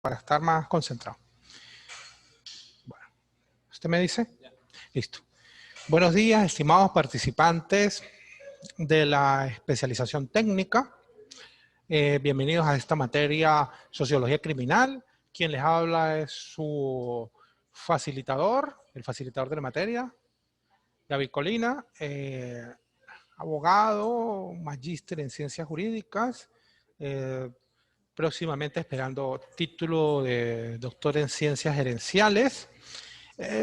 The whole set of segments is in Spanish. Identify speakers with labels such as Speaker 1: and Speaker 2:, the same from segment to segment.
Speaker 1: para estar más concentrado. Bueno, ¿usted me dice? Listo. Buenos días, estimados participantes de la especialización técnica. Bienvenidos a esta materia Sociología Criminal. Quien les habla es su facilitador, el facilitador de la materia, David Colina, abogado, magíster en Ciencias Jurídicas, próximamente esperando título de doctor en Ciencias Gerenciales.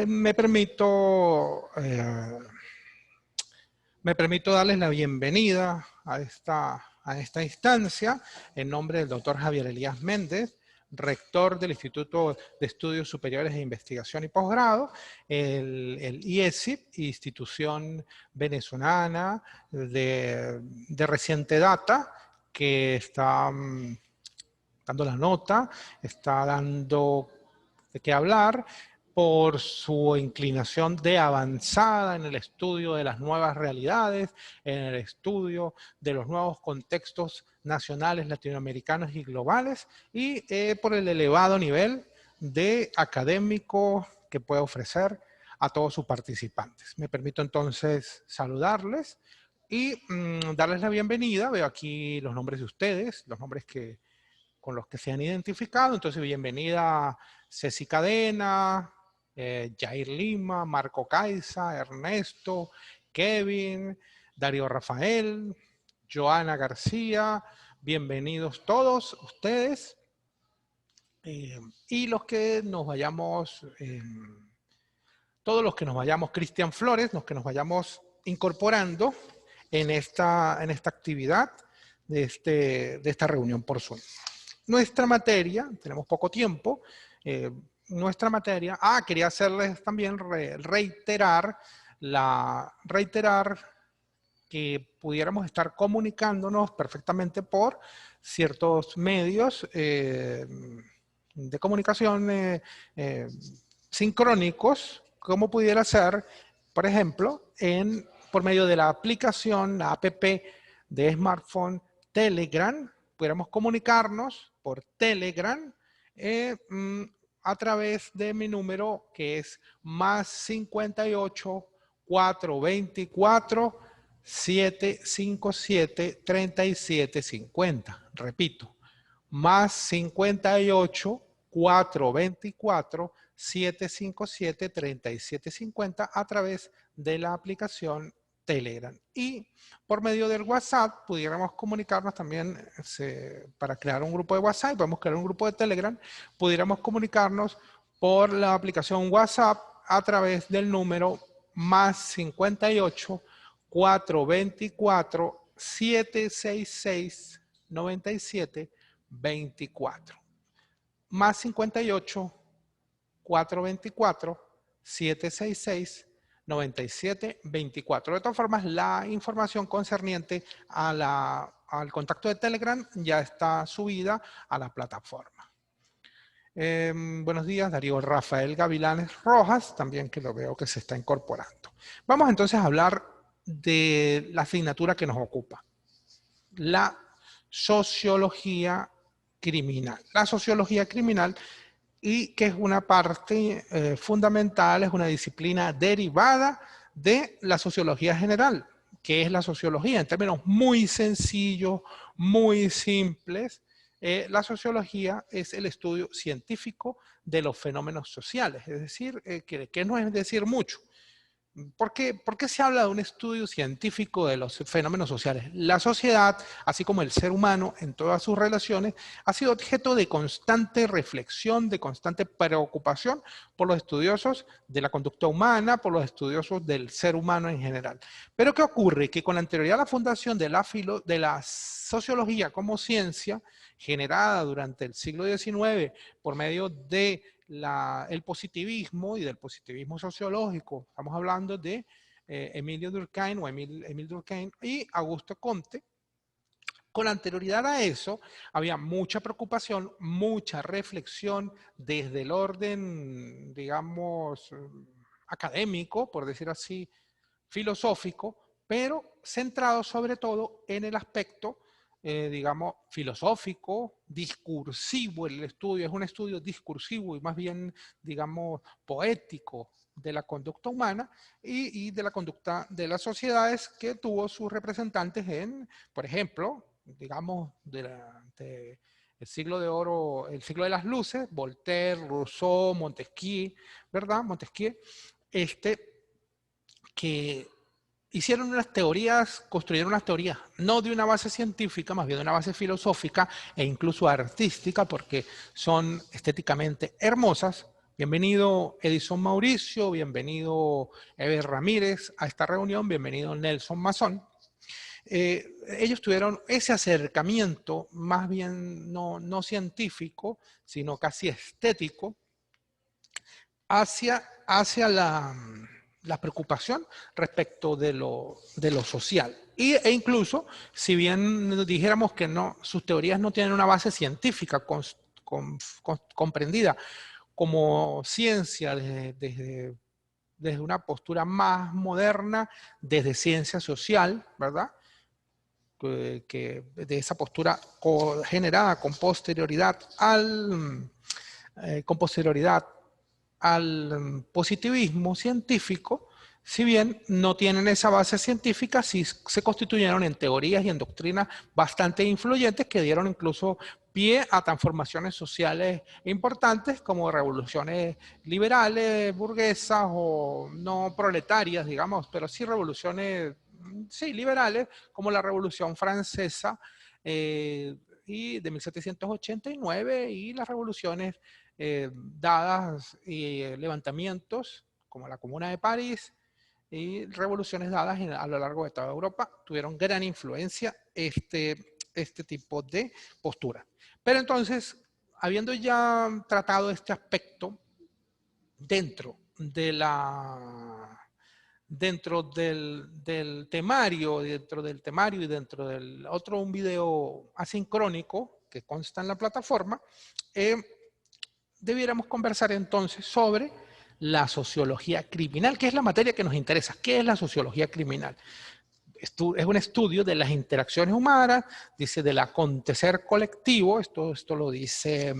Speaker 1: Me permito darles la bienvenida a esta instancia en nombre del doctor Javier Elías Méndez, rector del Instituto de Estudios Superiores de Investigación y Posgrado, el IESIP, institución venezolana de reciente data, que está dando la nota, está dando de qué hablar por su inclinación de avanzada en el estudio de las nuevas realidades, en el estudio de los nuevos contextos nacionales, latinoamericanos y globales, y por el elevado nivel de académico que puede ofrecer a todos sus participantes. Me permito entonces saludarles y darles la bienvenida. Veo aquí los nombres de ustedes, los nombres con los que se han identificado. Entonces, bienvenida Ceci Cadena, Jair Lima, Marco Caiza, Ernesto, Kevin, Darío Rafael, Joana García. Bienvenidos todos ustedes. Y los que nos vayamos, todos los que nos vayamos, Cristian Flores, los que nos vayamos incorporando en esta actividad de esta reunión por Zoom. Nuestra materia, tenemos poco tiempo, nuestra materia, quería hacerles también reiterar que pudiéramos estar comunicándonos perfectamente por ciertos medios de comunicación sincrónicos, como pudiera ser, por ejemplo, por medio de la aplicación, la app de smartphone Telegram, pudiéramos comunicarnos por Telegram a través de mi número, que es más 58 424 757 3750. Repito, más 58 424 757 3750 a través de la aplicación Telegram. Y por medio del WhatsApp pudiéramos comunicarnos también para crear un grupo de WhatsApp, podemos crear un grupo de Telegram, pudiéramos comunicarnos por la aplicación WhatsApp a través del número más 58 424 766 97 24. Más 58 424 766 97 24. De todas formas, la información concerniente al contacto de Telegram ya está subida a la plataforma. Buenos días, Darío Rafael Gavilanes Rojas, también que lo veo que se está incorporando. Vamos entonces a hablar de la asignatura que nos ocupa, la sociología criminal. La sociología criminal, y que es una parte fundamental, es una disciplina derivada de la sociología general. ¿Qué es la sociología? En términos muy sencillos, muy simples, la sociología es el estudio científico de los fenómenos sociales, es decir, que no es decir mucho. ¿Por qué se habla de un estudio científico de los fenómenos sociales? La sociedad, así como el ser humano en todas sus relaciones, ha sido objeto de constante reflexión, de constante preocupación por los estudiosos de la conducta humana, por los estudiosos del ser humano en general. Pero ¿qué ocurre? Que con anterioridad a la fundación de la sociología como ciencia, generada durante el siglo XIX por medio de el positivismo y del positivismo sociológico. Estamos hablando de Emilio Durkheim o Emile Durkheim y Augusto Comte. Con anterioridad a eso, había mucha preocupación, mucha reflexión desde el orden, digamos, académico, por decir así, filosófico, pero centrado sobre todo en el aspecto digamos, filosófico, discursivo. El estudio es un estudio discursivo y más bien, digamos, poético de la conducta humana y de la conducta de las sociedades, que tuvo sus representantes en, por ejemplo, digamos, el siglo de oro, el siglo de las luces, Voltaire, Rousseau, Montesquieu, ¿verdad? Montesquieu, que hicieron unas teorías, construyeron unas teorías, no de una base científica, más bien de una base filosófica e incluso artística, porque son estéticamente hermosas. Bienvenido Edison Mauricio, bienvenido Eber Ramírez a esta reunión, bienvenido Nelson Mazón. Ellos tuvieron ese acercamiento más bien no científico, sino casi estético, hacia la preocupación respecto de lo social. E incluso, si bien dijéramos que no, sus teorías no tienen una base científica comprendida como ciencia desde una postura más moderna, desde ciencia social, ¿verdad? Que de esa postura generada con posterioridad al positivismo científico, si bien no tienen esa base científica, sí se constituyeron en teorías y en doctrinas bastante influyentes que dieron incluso pie a transformaciones sociales importantes como revoluciones liberales, burguesas o no proletarias, digamos, pero sí revoluciones, sí, liberales, como la Revolución Francesa y de 1789 y las revoluciones dadas y levantamientos como la Comuna de París y revoluciones dadas a lo largo de toda Europa tuvieron gran influencia este tipo de postura. Pero entonces, habiendo ya tratado este aspecto dentro del temario y dentro del otro un video asincrónico que consta en la plataforma, debiéramos conversar entonces sobre la sociología criminal, que es la materia que nos interesa. ¿Qué es la sociología criminal? Es un estudio de las interacciones humanas, dice del acontecer colectivo, esto lo dice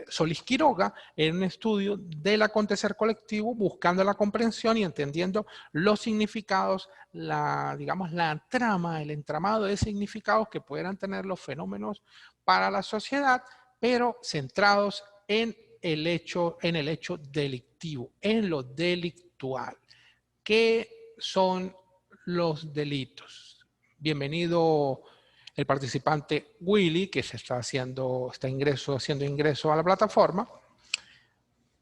Speaker 1: Solís Quiroga, en un estudio del acontecer colectivo, buscando la comprensión y entendiendo los significados, digamos, la trama, el entramado de significados que pudieran tener los fenómenos para la sociedad, pero centrados en el hecho delictivo, en lo delictual. ¿Qué son los delitos? Bienvenido el participante Willy, que está haciendo ingreso a la plataforma.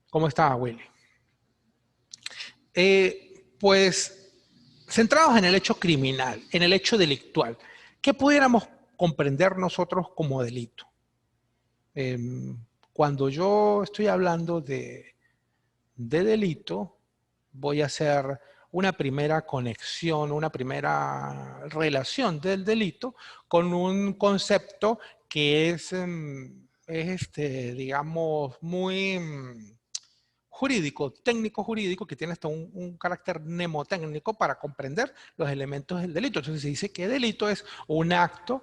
Speaker 1: ¿Cómo está, Willy? Pues, centrados en el hecho criminal, en el hecho delictual, ¿qué pudiéramos comprender nosotros como delito? Cuando yo estoy hablando de delito, voy a hacer una primera conexión, una primera relación del delito con un concepto que es digamos, muy jurídico, técnico jurídico, que tiene hasta un carácter mnemotécnico para comprender los elementos del delito. Entonces se dice que delito es un acto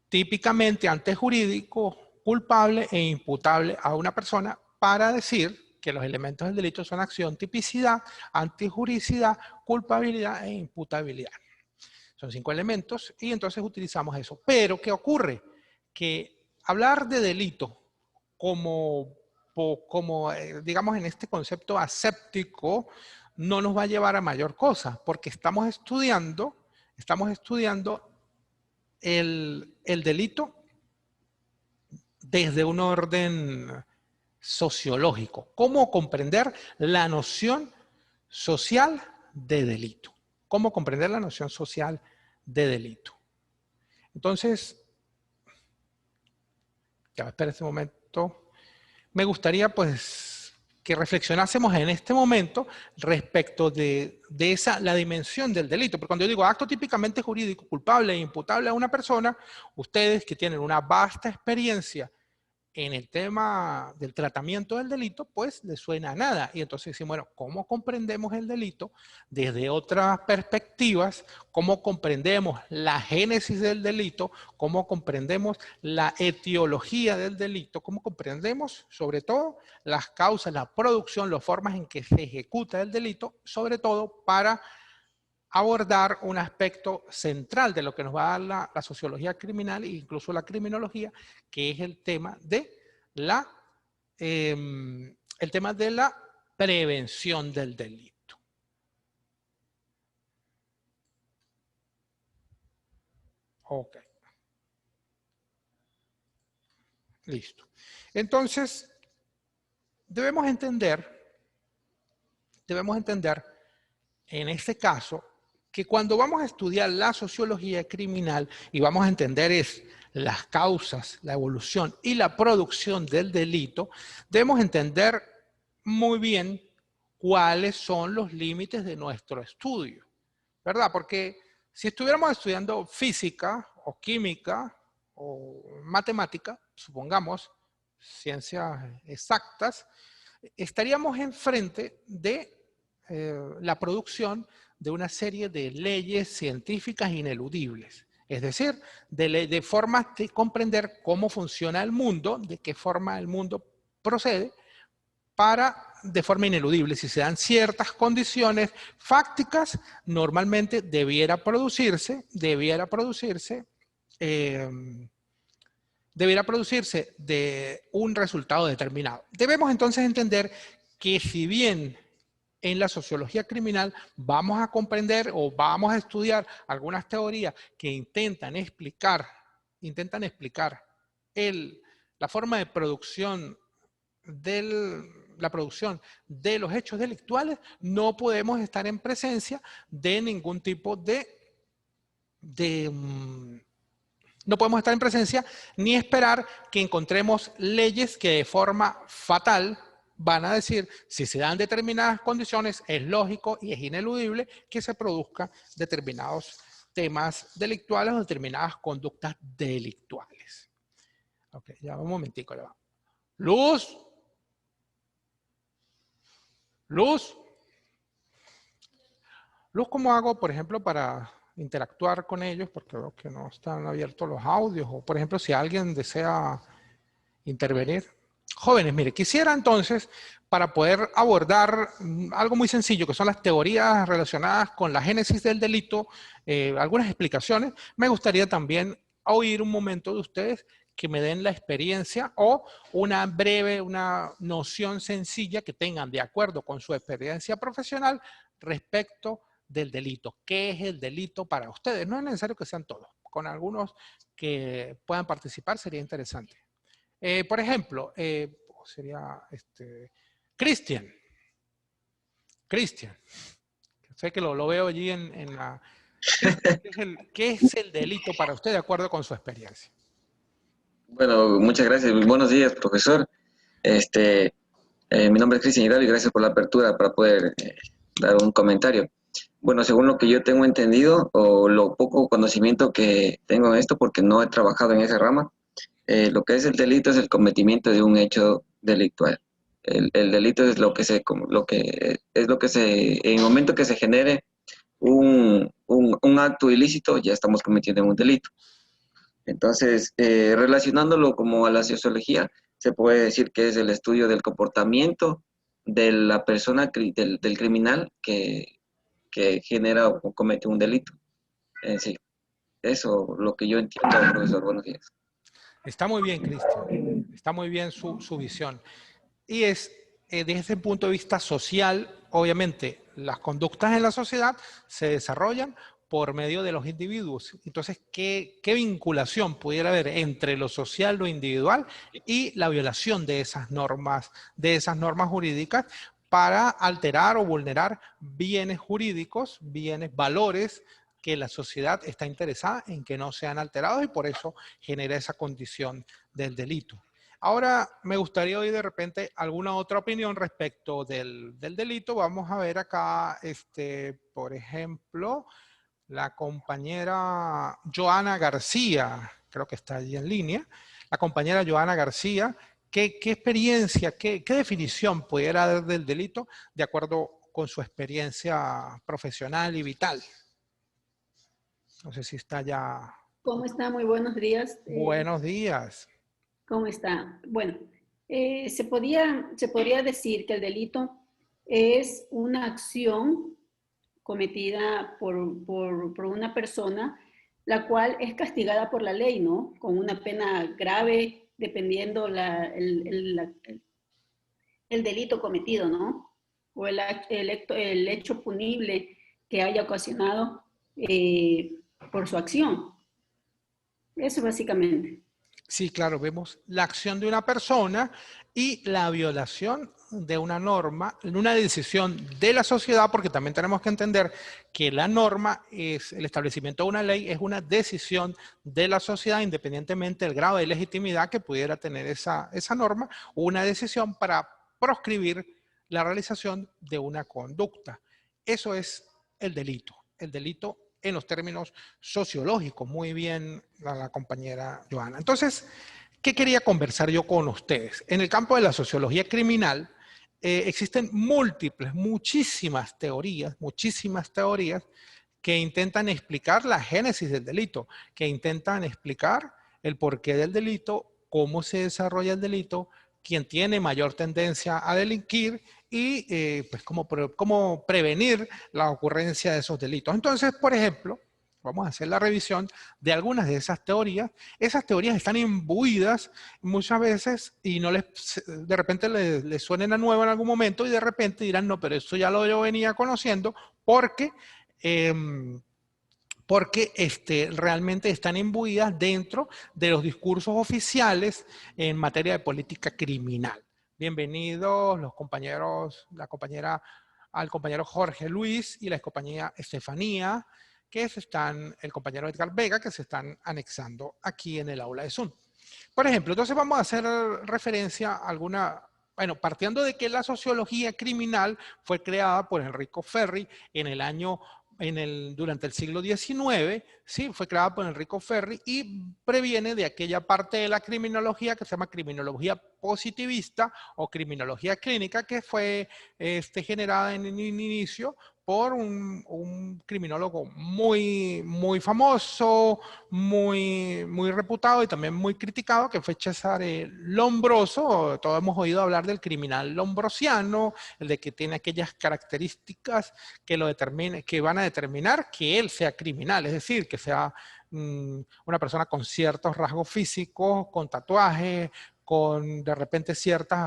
Speaker 1: típicamente antejurídico, culpable e imputable a una persona, para decir que los elementos del delito son acción, tipicidad, antijuricidad, culpabilidad e imputabilidad. Son 5 elementos y entonces utilizamos eso. Pero, ¿qué ocurre? Que hablar de delito como digamos, en este concepto aséptico, no nos va a llevar a mayor cosa, porque estamos estudiando el delito desde un orden sociológico. ¿Cómo comprender la noción social de delito? ¿Cómo comprender la noción social de delito? Entonces, ya espera este momento. Me gustaría, pues, que reflexionásemos en este momento respecto de la dimensión del delito. Porque cuando yo digo acto típicamente jurídico, culpable e imputable a una persona, ustedes que tienen una vasta experiencia en el tema del tratamiento del delito, pues le suena a nada. Y entonces decimos, bueno, ¿cómo comprendemos el delito desde otras perspectivas? ¿Cómo comprendemos la génesis del delito? ¿Cómo comprendemos la etiología del delito? ¿Cómo comprendemos, sobre todo, las causas, la producción, las formas en que se ejecuta el delito, sobre todo para abordar un aspecto central de lo que nos va a dar la sociología criminal e incluso la criminología, que es el tema de la, prevención del delito. Ok. Listo. Entonces, debemos entender en este caso que cuando vamos a estudiar la sociología criminal y vamos a entender las causas, la evolución y la producción del delito, debemos entender muy bien cuáles son los límites de nuestro estudio, ¿verdad? Porque si estuviéramos estudiando física o química o matemática, supongamos, ciencias exactas, estaríamos enfrente de la producción de una serie de leyes científicas ineludibles. Es decir, de formas de comprender cómo funciona el mundo, de qué forma el mundo procede, de forma ineludible. Si se dan ciertas condiciones fácticas, normalmente debiera producirse de un resultado determinado. Debemos entonces entender que si bien en la sociología criminal vamos a comprender o vamos a estudiar algunas teorías que intentan explicar la forma de producción la producción de los hechos delictuales, no podemos estar en presencia de ningún tipo no podemos estar en presencia ni esperar que encontremos leyes que de forma fatal van a decir, si se dan determinadas condiciones, es lógico y es ineludible que se produzcan determinados temas delictuales o determinadas conductas delictuales. Ok, ya un momentico, ya va. Luz. Luz. Luz, ¿cómo hago, por ejemplo, para interactuar con ellos? Porque veo que no están abiertos los audios. O, por ejemplo, si alguien desea intervenir. Jóvenes, mire, quisiera entonces, para poder abordar algo muy sencillo, que son las teorías relacionadas con la génesis del delito, algunas explicaciones, me gustaría también oír un momento de ustedes que me den la experiencia o una noción sencilla que tengan de acuerdo con su experiencia profesional respecto del delito. ¿Qué es el delito para ustedes? No es necesario que sean todos. Con algunos que puedan participar sería interesante. Por ejemplo, sería Cristian. Cristian. Sé que lo veo allí en la... ¿Qué es el delito para usted de acuerdo con su experiencia?
Speaker 2: Bueno, muchas gracias. Buenos días, profesor. Mi nombre es Cristian Hidalgo y gracias por la apertura para poder dar un comentario. Bueno, según lo que yo tengo entendido o lo poco conocimiento que tengo en esto, porque no he trabajado en esa rama, lo que es el delito es el cometimiento de un hecho delictual. El delito es en el momento que se genere un acto ilícito, ya estamos cometiendo un delito. Entonces, relacionándolo como a la sociología, se puede decir que es el estudio del comportamiento de la persona, del criminal que genera o comete un delito. En sí, eso lo que yo entiendo, profesor. Buenos días.
Speaker 1: Está muy bien, Cristian. Está muy bien su visión. Y desde ese punto de vista social, obviamente, las conductas en la sociedad se desarrollan por medio de los individuos. Entonces, ¿qué vinculación pudiera haber entre lo social, lo individual y la violación de esas normas jurídicas para alterar o vulnerar bienes jurídicos, valores que la sociedad está interesada en que no sean alterados y por eso genera esa condición del delito? Ahora me gustaría oír de repente alguna otra opinión respecto del delito. Vamos a ver acá, por ejemplo, la compañera Joana García, creo que está allí en línea. la compañera Joana García, qué experiencia, qué definición pudiera dar del delito de acuerdo con su experiencia profesional y vital. No sé si está ya.
Speaker 3: ¿Cómo está? Muy buenos días.
Speaker 1: Buenos días.
Speaker 3: ¿Cómo está? Bueno, se podría decir que el delito es una acción cometida por una persona, la cual es castigada por la ley, ¿no? Con una pena grave, dependiendo el delito cometido, ¿no? O el hecho punible que haya ocasionado por su acción. Eso básicamente.
Speaker 1: Sí, claro, vemos la acción de una persona y la violación de una norma, una decisión de la sociedad, porque también tenemos que entender que la norma es el establecimiento de una ley, es una decisión de la sociedad, independientemente del grado de legitimidad que pudiera tener esa norma, una decisión para proscribir la realización de una conducta. Eso es el delito. El delito en los términos sociológicos, muy bien la compañera Joana. Entonces, ¿qué quería conversar yo con ustedes? En el campo de la sociología criminal existen muchísimas teorías que intentan explicar la génesis del delito, que intentan explicar el porqué del delito, cómo se desarrolla el delito, quién tiene mayor tendencia a delinquir y pues cómo prevenir la ocurrencia de esos delitos. Entonces, por ejemplo, vamos a hacer la revisión de algunas de esas teorías. Esas teorías están imbuidas muchas veces y no de repente les suenen a nuevo en algún momento y de repente dirán, no, pero esto ya lo yo venía conociendo porque realmente están imbuidas dentro de los discursos oficiales en materia de política criminal. Bienvenidos los compañeros, al compañero Jorge Luis y la compañera Estefanía, el compañero Edgar Vega, que se están anexando aquí en el aula de Zoom. Por ejemplo, entonces vamos a hacer referencia a partiendo de que la sociología criminal fue creada por Enrico Ferri durante el siglo XIX, ¿sí? Fue creada por Enrico Ferri y previene de aquella parte de la criminología que se llama criminología positivista o criminología clínica, que fue generada en un inicio por un criminólogo muy famoso, muy reputado y también muy criticado, que fue Cesare Lombroso. Todos hemos oído hablar del criminal lombrosiano, el de que tiene aquellas características que van a determinar que él sea criminal, es decir, que sea una persona con ciertos rasgos físicos, con tatuajes, con de repente ciertos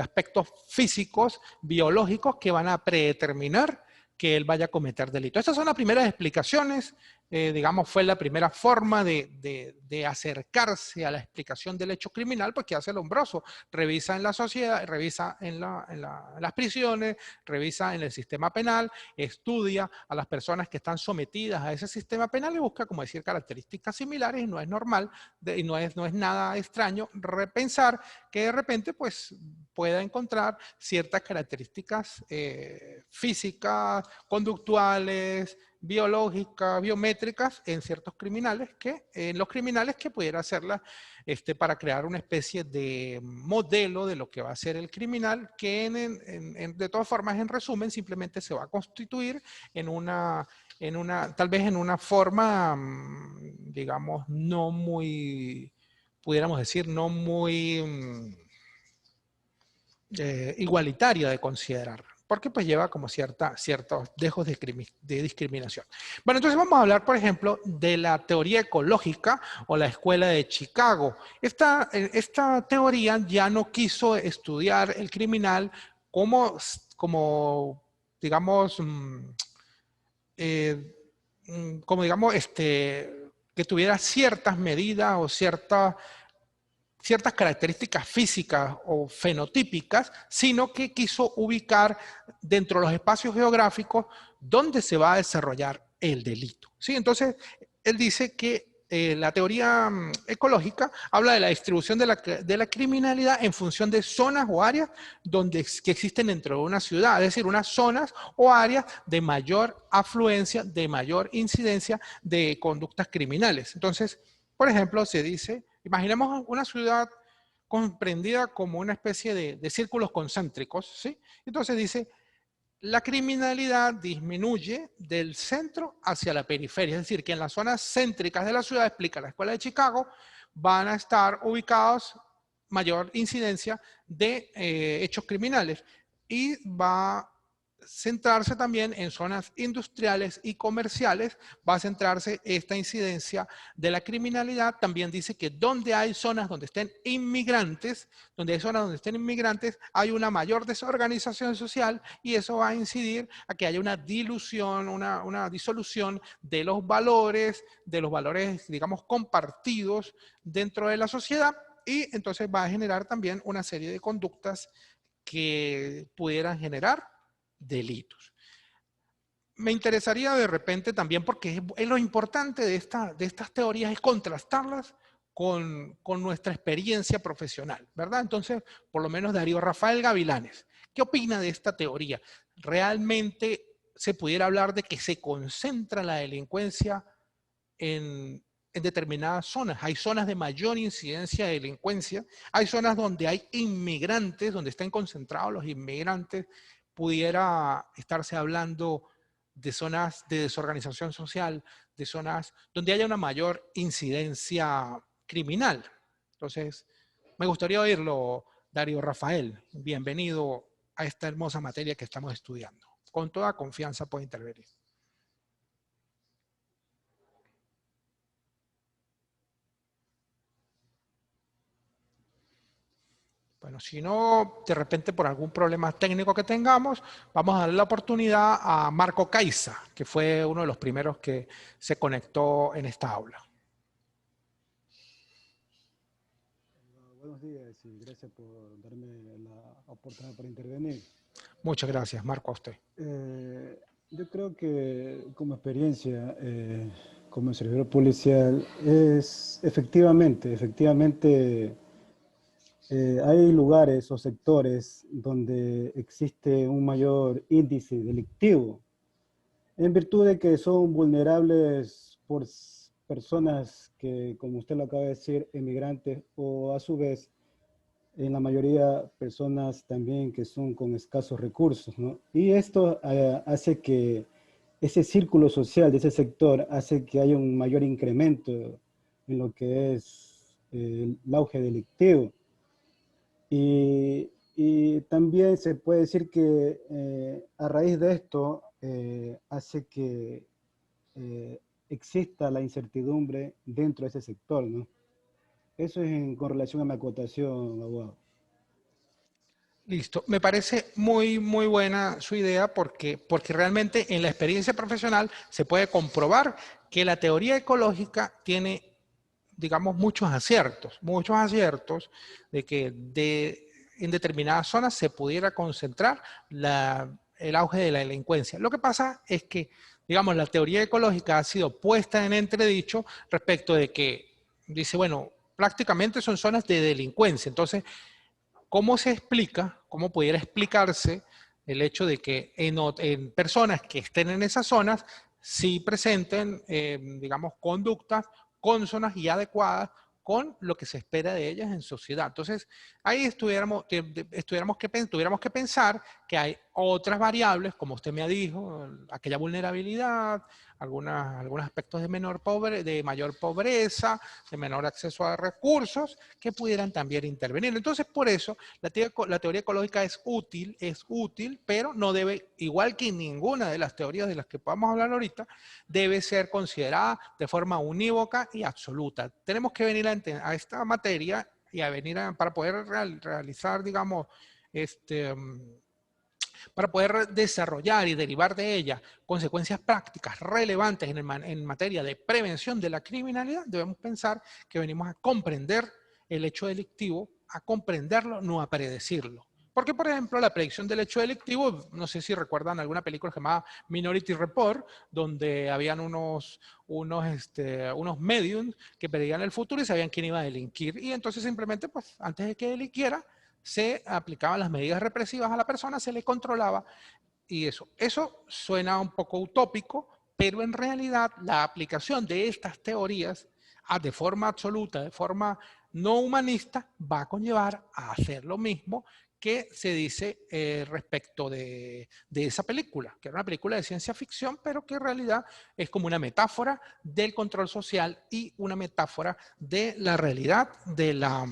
Speaker 1: aspectos físicos, biológicos que van a predeterminar que él vaya a cometer delito. Estas son las primeras explicaciones, digamos, fue la primera forma de acercarse a la explicación del hecho criminal, pues que hace Lombroso. Revisa en la sociedad, revisa en las prisiones, revisa en el sistema penal, estudia a las personas que están sometidas a ese sistema penal y busca, como decir, características similares, y no es normal, y no es nada extraño repensar que de repente, pues, pueda encontrar ciertas características físicas, conductuales, biológicas, biométricas en ciertos criminales en los criminales que pudiera hacerla para crear una especie de modelo de lo que va a ser el criminal, que de todas formas, en resumen, simplemente se va a constituir tal vez en una forma, digamos, no muy, pudiéramos decir, no muy igualitaria de considerar, porque pues lleva como ciertos dejos de discriminación. Bueno, entonces vamos a hablar, por ejemplo, de la teoría ecológica o la escuela de Chicago. Esta teoría ya no quiso estudiar el criminal como digamos, que tuviera ciertas medidas o ciertas características físicas o fenotípicas, sino que quiso ubicar dentro de los espacios geográficos donde se va a desarrollar el delito. ¿Sí? Entonces, él dice que la teoría ecológica habla de la distribución de la criminalidad en función de zonas o áreas que existen dentro de una ciudad, es decir, unas zonas o áreas de mayor afluencia, de mayor incidencia de conductas criminales. Entonces, por ejemplo, se dice, Imaginemos una ciudad comprendida como una especie de círculos concéntricos, ¿sí? Entonces dice, la criminalidad disminuye del centro hacia la periferia, es decir, que en las zonas céntricas de la ciudad, explica la Escuela de Chicago, van a estar ubicados mayor incidencia de hechos criminales y va a centrarse también en zonas industriales y comerciales, va a centrarse esta incidencia de la criminalidad. También dice que donde hay zonas donde estén inmigrantes, hay una mayor desorganización social y eso va a incidir a que haya una dilución, una disolución de los valores, digamos, compartidos dentro de la sociedad, y entonces va a generar también una serie de conductas que pudieran generar delitos. Me interesaría de repente también, porque es lo importante de estas teorías, es contrastarlas con nuestra experiencia profesional, ¿verdad? Entonces, por lo menos Darío Rafael Gavilanes, ¿qué opina de esta teoría? ¿Realmente se pudiera hablar de que se concentra la delincuencia en determinadas zonas? Hay zonas de mayor incidencia de delincuencia, hay zonas donde hay inmigrantes, donde están concentrados los inmigrantes. Pudiera estarse hablando de zonas de desorganización social, de zonas donde haya una mayor incidencia criminal. Entonces, me gustaría oírlo, Darío Rafael. Bienvenido a esta hermosa materia que estamos estudiando. Con toda confianza puede intervenir. Bueno, si no, de repente por algún problema técnico que tengamos, vamos a darle la oportunidad a Marco Caiza, que fue uno de los primeros que se conectó en esta aula.
Speaker 4: Buenos días y gracias por darme la oportunidad para intervenir.
Speaker 1: Muchas gracias, Marco, a usted.
Speaker 4: Yo creo que como experiencia, como servidor policial, es efectivamente, hay lugares o sectores donde existe un mayor índice delictivo, en virtud de que son vulnerables por personas que, como usted lo acaba de decir, emigrantes, o a su vez, en la mayoría, personas también que son con escasos recursos, ¿no? Y esto hace que ese círculo social de ese sector hace que haya un mayor incremento en lo que es el auge delictivo. Y también se puede decir que a raíz de esto hace que exista la incertidumbre dentro de ese sector, ¿no? Eso es con relación a mi acotación, abogado.
Speaker 1: Listo. Me parece muy, muy buena su idea porque realmente en la experiencia profesional se puede comprobar que la teoría ecológica tiene, digamos, muchos aciertos de que en determinadas zonas se pudiera concentrar el auge de la delincuencia. Lo que pasa es que, digamos, la teoría ecológica ha sido puesta en entredicho respecto de que dice, bueno, prácticamente son zonas de delincuencia. Entonces, ¿cómo se explica, cómo pudiera explicarse el hecho de que en personas que estén en esas zonas sí presenten, digamos, conductas cónsonas y adecuadas con lo que se espera de ellas en sociedad? Entonces, ahí tuviéramos que pensar que hay otras variables, como usted me dijo, aquella vulnerabilidad, algunos aspectos de mayor pobreza, de menor acceso a recursos, que pudieran también intervenir. Entonces, por eso, la teoría ecológica es útil, pero no debe, igual que ninguna de las teorías de las que podamos hablar ahorita, debe ser considerada de forma unívoca y absoluta. Tenemos que venir a esta materia y para poder realizar, digamos, para poder desarrollar y derivar de ella consecuencias prácticas relevantes en materia de prevención de la criminalidad, debemos pensar que venimos a comprender el hecho delictivo, a comprenderlo, no a predecirlo. Porque, por ejemplo, la predicción del hecho delictivo, no sé si recuerdan alguna película llamada Minority Report, donde habían unos mediums que predían el futuro y sabían quién iba a delinquir. Y entonces simplemente, pues, antes de que delinquiera, se aplicaban las medidas represivas a la persona, se le controlaba y eso suena un poco utópico, pero en realidad la aplicación de estas teorías de forma absoluta, de forma no humanista va a conllevar a hacer lo mismo que se dice respecto de esa película, que era una película de ciencia ficción, pero que en realidad es como una metáfora del control social y una metáfora de la realidad de la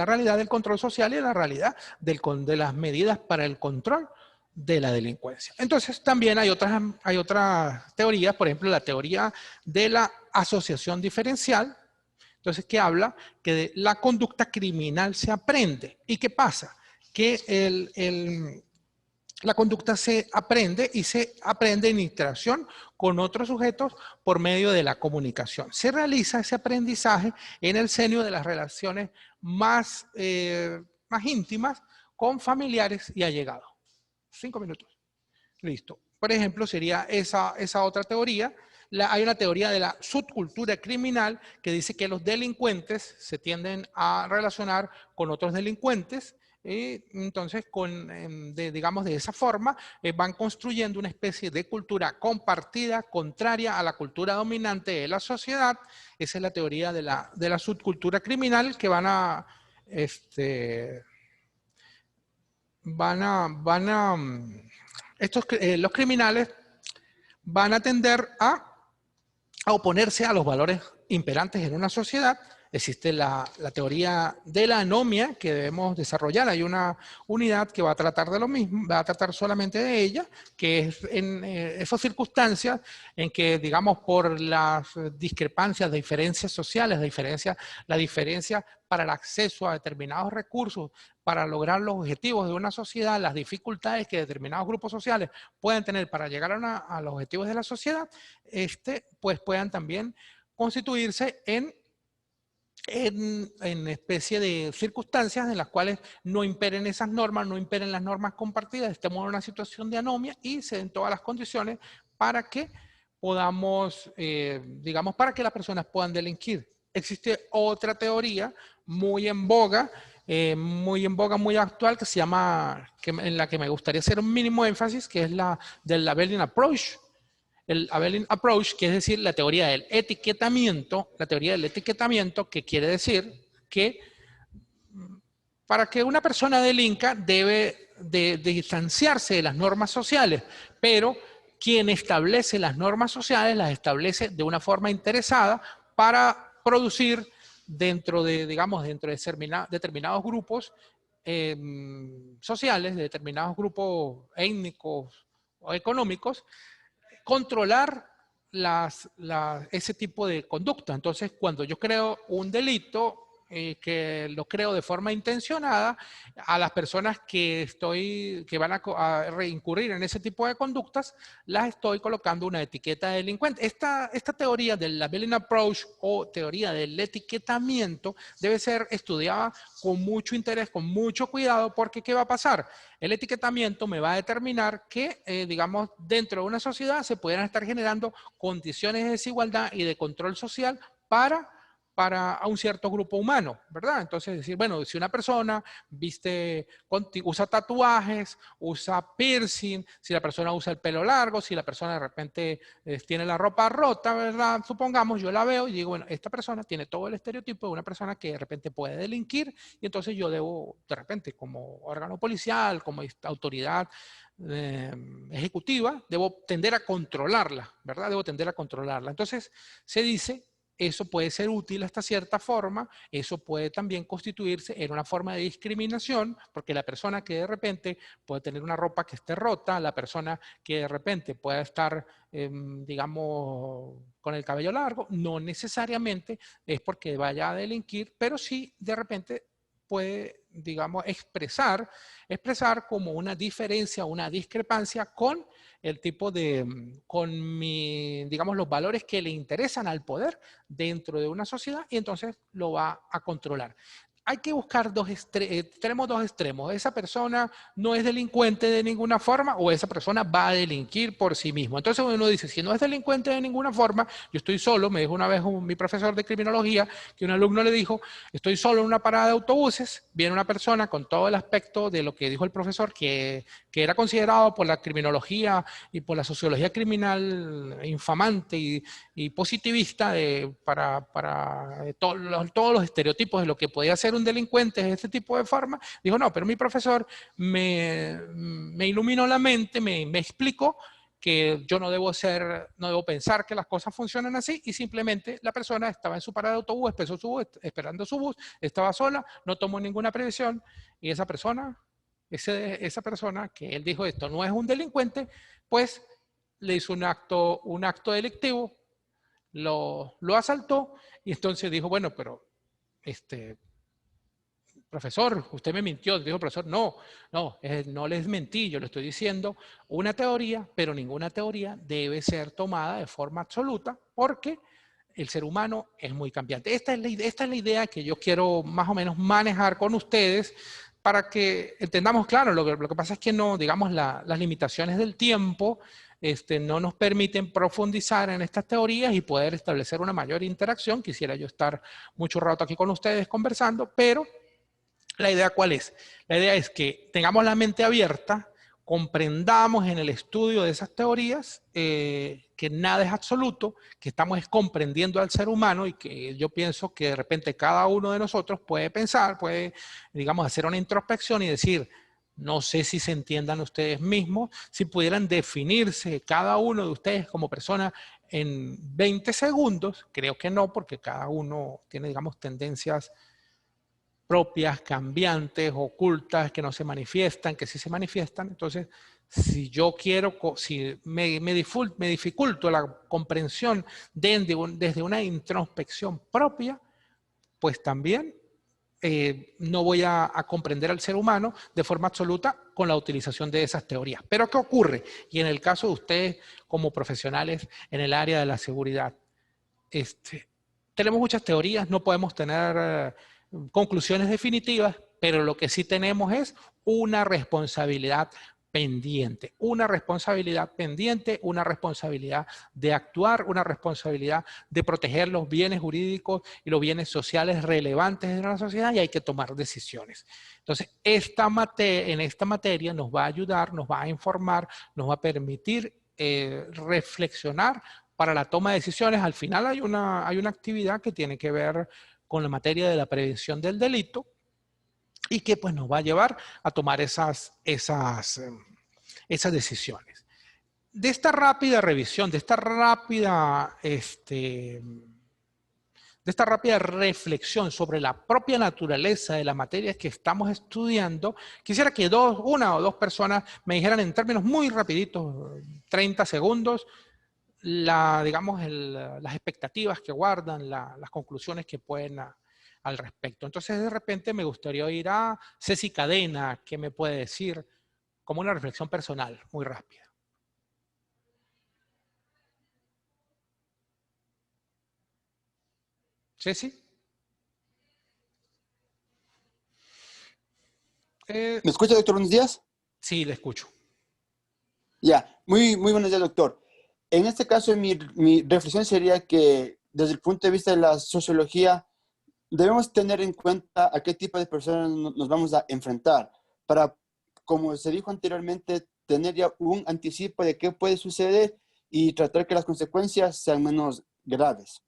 Speaker 1: realidad del control social y de la realidad de las medidas para el control de la delincuencia. Entonces también hay otras teorías, por ejemplo la teoría de la asociación diferencial, entonces que habla que de la conducta criminal se aprende. ¿Y qué pasa? Que la conducta se aprende y se aprende en interacción con otros sujetos por medio de la comunicación. Se realiza ese aprendizaje en el seno de las relaciones más íntimas con familiares y allegados. 5 minutos. Listo. Por ejemplo, sería esa otra teoría. Hay una teoría de la subcultura criminal que dice que los delincuentes se tienden a relacionar con otros delincuentes y entonces, digamos de esa forma, van construyendo una especie de cultura compartida, contraria a la cultura dominante de la sociedad. Esa es la teoría de la subcultura criminal que los criminales van a tender a oponerse a los valores imperantes en una sociedad. Existe la teoría de la anomia que debemos desarrollar. Hay una unidad que va a tratar de lo mismo, va a tratar solamente de ella, que es en esas circunstancias en que, digamos, por las discrepancias, diferencias sociales, la diferencia para el acceso a determinados recursos, para lograr los objetivos de una sociedad, las dificultades que determinados grupos sociales pueden tener para llegar a los objetivos de la sociedad, pues puedan también constituirse en especie de circunstancias en las cuales no imperen esas normas, no imperen las normas compartidas, estemos en una situación de anomia y se den todas las condiciones para que podamos, digamos, para que las personas puedan delinquir. Existe otra teoría muy en boga, muy actual, que se llama, en la que me gustaría hacer un mínimo énfasis, que es la del Abelian Approach. El Abelian Approach, que es decir, la teoría del etiquetamiento, que quiere decir que para que una persona delinca debe de distanciarse de las normas sociales, pero quien establece las normas sociales las establece de una forma interesada para producir dentro de determinados grupos sociales, de determinados grupos étnicos o económicos, controlar ese tipo de conducta. Entonces, cuando yo creo un delito, que lo creo de forma intencionada, a las personas que van a reincurrir en ese tipo de conductas, las estoy colocando una etiqueta de delincuente. Esta teoría del Abelian Approach o teoría del etiquetamiento debe ser estudiada con mucho interés, con mucho cuidado, porque ¿qué va a pasar? El etiquetamiento me va a determinar que, digamos, dentro de una sociedad se puedan estar generando condiciones de desigualdad y de control social para a un cierto grupo humano, ¿verdad? Entonces, decir, bueno, si una persona usa tatuajes, usa piercing, si la persona usa el pelo largo, si la persona de repente tiene la ropa rota, ¿verdad? Supongamos, yo la veo y digo, bueno, esta persona tiene todo el estereotipo de una persona que de repente puede delinquir y entonces yo debo, de repente, como órgano policial, como autoridad ejecutiva, debo tender a controlarla, ¿verdad? Debo tender a controlarla. Entonces, se dice, eso puede ser útil hasta cierta forma, eso puede también constituirse en una forma de discriminación, porque la persona que de repente puede tener una ropa que esté rota, la persona que de repente pueda estar, digamos, con el cabello largo, no necesariamente es porque vaya a delinquir, pero sí de repente puede, digamos, expresar como una diferencia, una discrepancia con el tipo digamos, los valores que le interesan al poder dentro de una sociedad y entonces lo va a controlar. hay que buscar tenemos dos extremos. Esa persona no es delincuente de ninguna forma o esa persona va a delinquir por sí mismo. Entonces uno dice, si no es delincuente de ninguna forma, yo estoy solo, me dijo una vez mi profesor de criminología, que un alumno le dijo, estoy solo en una parada de autobuses, viene una persona con todo el aspecto de lo que dijo el profesor, que era considerado por la criminología y por la sociología criminal infamante y positivista para todos los estereotipos de lo que podía ser un delincuente de este tipo de forma. Dijo, no, pero mi profesor me iluminó la mente, me explicó que yo no debo pensar que las cosas funcionan así y simplemente la persona estaba en su parada de autobús, esperando su bus, estaba sola, no tomó ninguna previsión y esa persona que él dijo esto no es un delincuente, pues le hizo un acto delictivo, lo asaltó y entonces dijo, bueno, pero profesor, usted me mintió. Dijo el profesor, no les mentí, yo le estoy diciendo una teoría, pero ninguna teoría debe ser tomada de forma absoluta porque el ser humano es muy cambiante. Esta es la idea que yo quiero más o menos manejar con ustedes para que entendamos, claro, lo que pasa es que no, digamos, las limitaciones del tiempo no nos permiten profundizar en estas teorías y poder establecer una mayor interacción. Quisiera yo estar mucho rato aquí con ustedes conversando, pero la idea ¿cuál es? La idea es que tengamos la mente abierta, comprendamos en el estudio de esas teorías que nada es absoluto, que estamos comprendiendo al ser humano y que yo pienso que de repente cada uno de nosotros puede pensar, puede, digamos, hacer una introspección y decir, no sé si se entiendan ustedes mismos, si pudieran definirse cada uno de ustedes como persona en 20 segundos, creo que no, porque cada uno tiene, digamos, tendencias propias, cambiantes, ocultas, que no se manifiestan, que sí se manifiestan. Entonces, si yo quiero, si me dificulto la comprensión desde una introspección propia, pues también no voy a comprender al ser humano de forma absoluta con la utilización de esas teorías. Pero ¿qué ocurre? Y en el caso de ustedes como profesionales en el área de la seguridad, tenemos muchas teorías, no podemos tener conclusiones definitivas, pero lo que sí tenemos es una responsabilidad pendiente, una responsabilidad pendiente, una responsabilidad de actuar, una responsabilidad de proteger los bienes jurídicos y los bienes sociales relevantes de la sociedad y hay que tomar decisiones. Entonces, en esta materia nos va a ayudar, nos va a informar, nos va a permitir reflexionar para la toma de decisiones. Al final hay una actividad que tiene que ver con la materia de la prevención del delito y que pues nos va a llevar a tomar esas decisiones. De esta rápida revisión, de esta rápida reflexión sobre la propia naturaleza de la materia que estamos estudiando, quisiera que una o dos personas me dijeran en términos muy rapiditos, 30 segundos, digamos, las expectativas que guardan, las conclusiones que pueden al respecto. Entonces, de repente me gustaría ir a Ceci Cadena, que me puede decir como una reflexión personal, muy rápida. Ceci.
Speaker 5: ¿Me escucha, doctor? Buenos días.
Speaker 1: Sí, le escucho.
Speaker 5: Ya, muy buenos días, doctor. En este caso, mi reflexión sería que desde el punto de vista de la sociología, debemos tener en cuenta a qué tipo de personas nos vamos a enfrentar para, como se dijo anteriormente, tener ya un anticipo de qué puede suceder y tratar que las consecuencias sean menos graves.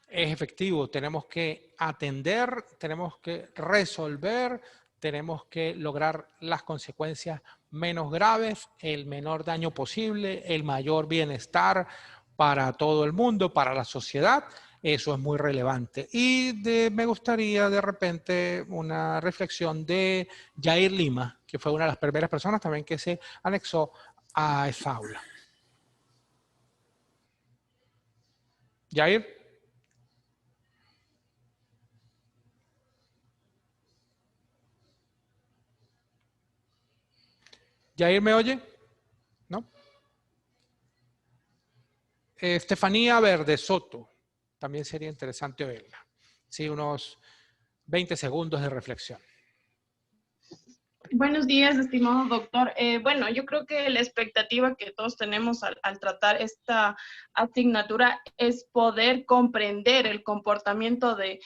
Speaker 1: Es efectivo, tenemos que atender, tenemos que resolver, tenemos que lograr las consecuencias menos graves, el menor daño posible, el mayor bienestar para todo el mundo, para la sociedad. Eso es muy relevante. Y me gustaría de repente una reflexión de Jair Lima, que fue una de las primeras personas también que se anexó a esa aula. Jair. ¿Jair me oye? ¿No? Estefanía Verde Soto. También sería interesante oírla. Sí, unos 20 segundos de reflexión.
Speaker 6: Buenos días, estimado doctor. Bueno, yo creo que la expectativa que todos tenemos al tratar esta asignatura es poder comprender el comportamiento de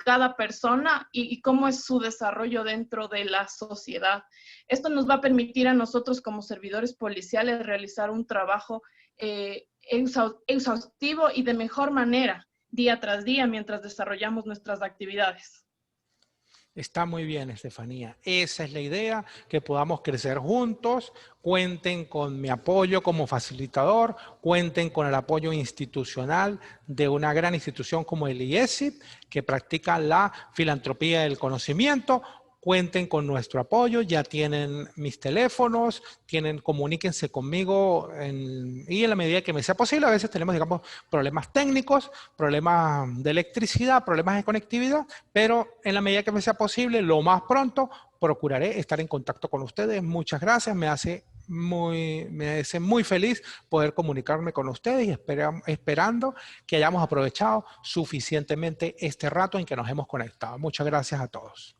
Speaker 6: cada persona y cómo es su desarrollo dentro de la sociedad. Esto nos va a permitir a nosotros como servidores policiales realizar un trabajo exhaustivo y de mejor manera, día tras día, mientras desarrollamos nuestras actividades.
Speaker 1: Está muy bien, Estefanía. Esa es la idea, que podamos crecer juntos. Cuenten con mi apoyo como facilitador, cuenten con el apoyo institucional de una gran institución como el IESIP, que practica la filantropía del conocimiento. Cuenten con nuestro apoyo, ya tienen mis teléfonos, comuníquense conmigo y en la medida que me sea posible. A veces tenemos, digamos, problemas técnicos, problemas de electricidad, problemas de conectividad, pero en la medida que me sea posible, lo más pronto, procuraré estar en contacto con ustedes. Muchas gracias, me hace muy feliz poder comunicarme con ustedes y esperando que hayamos aprovechado suficientemente este rato en que nos hemos conectado. Muchas gracias a todos.